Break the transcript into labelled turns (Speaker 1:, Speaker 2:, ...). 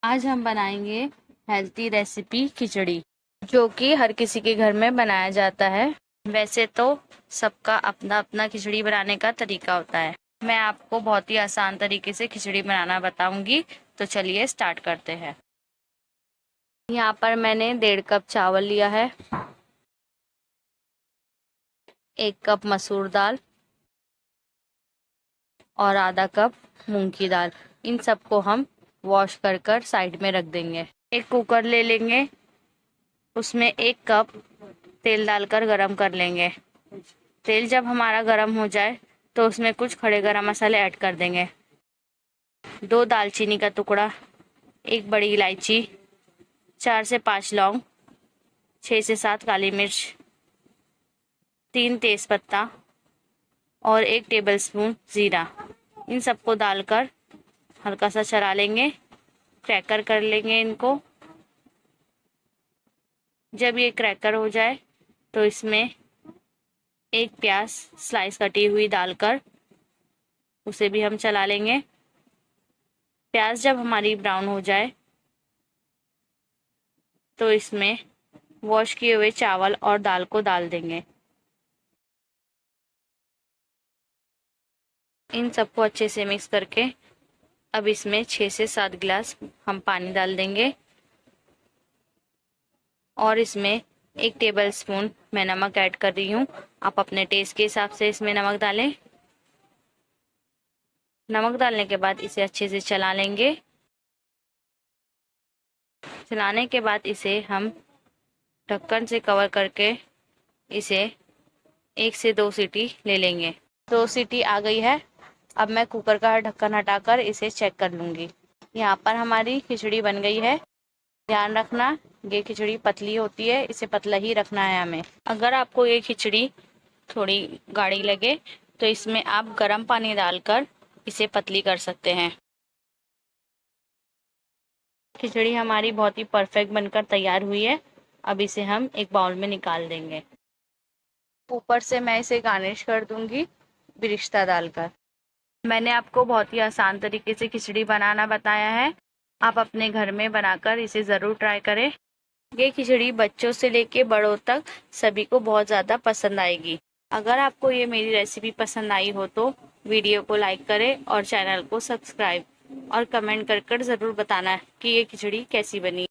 Speaker 1: आज हम बनाएंगे हेल्थी रेसिपी खिचड़ी, जो कि हर किसी के घर में बनाया जाता है। वैसे तो सबका अपना अपना खिचड़ी बनाने का तरीका होता है। मैं आपको बहुत ही आसान तरीके से खिचड़ी बनाना बताऊंगी। तो चलिए स्टार्ट करते हैं। यहाँ पर मैंने 1.5 कप चावल लिया है, 1 कप मसूर दाल और आधा कप मूंग की दाल। इन सबको हम वॉश कर साइड में रख देंगे। एक कुकर ले लेंगे, उसमें 1 कप तेल डालकर गरम कर लेंगे। तेल जब हमारा गरम हो जाए तो उसमें कुछ खड़े गरम मसाले ऐड कर देंगे। 2 दालचीनी का टुकड़ा, 1 बड़ी इलायची, 4 से 5 लौंग, 6 से 7 काली मिर्च, 3 तेजपत्ता और 1 टेबलस्पून जीरा। इन सबको डालकर हल्का सा चला लेंगे, क्रैकर कर लेंगे इनको। जब ये क्रैकर हो जाए तो इसमें 1 प्याज स्लाइस कटी हुई डालकर उसे भी हम चला लेंगे। प्याज जब हमारी ब्राउन हो जाए तो इसमें वॉश किए हुए चावल और दाल को डाल देंगे। इन सबको अच्छे से मिक्स करके अब इसमें 6 से 7 गिलास हम पानी डाल देंगे और इसमें 1 टेबलस्पून मैं नमक ऐड कर रही हूँ। आप अपने टेस्ट के हिसाब से इसमें नमक डालें। नमक डालने के बाद इसे अच्छे से चला लेंगे। चलाने के बाद इसे हम ढक्कन से कवर करके इसे 1 से 2 सीटी ले लेंगे। 2 सीटी आ गई है। अब मैं कुकर का ढक्कन हटाकर इसे चेक कर लूँगी। यहाँ पर हमारी खिचड़ी बन गई है। ध्यान रखना, ये खिचड़ी पतली होती है, इसे पतला ही रखना है हमें। अगर आपको ये खिचड़ी थोड़ी गाढ़ी लगे तो इसमें आप गर्म पानी डालकर इसे पतली कर सकते हैं। खिचड़ी हमारी बहुत ही परफेक्ट बनकर तैयार हुई है। अब इसे हम एक बाउल में निकाल देंगे। ऊपर से मैं इसे गार्निश कर दूंगी बिरिश्ता डालकर। मैंने आपको बहुत ही आसान तरीके से खिचड़ी बनाना बताया है। आप अपने घर में बनाकर इसे ज़रूर ट्राई करें। ये खिचड़ी बच्चों से लेके बड़ों तक सभी को बहुत ज़्यादा पसंद आएगी। अगर आपको ये मेरी रेसिपी पसंद आई हो तो वीडियो को लाइक करें और चैनल को सब्सक्राइब और कमेंट कर ज़रूर बताना कि ये खिचड़ी कैसी बनी।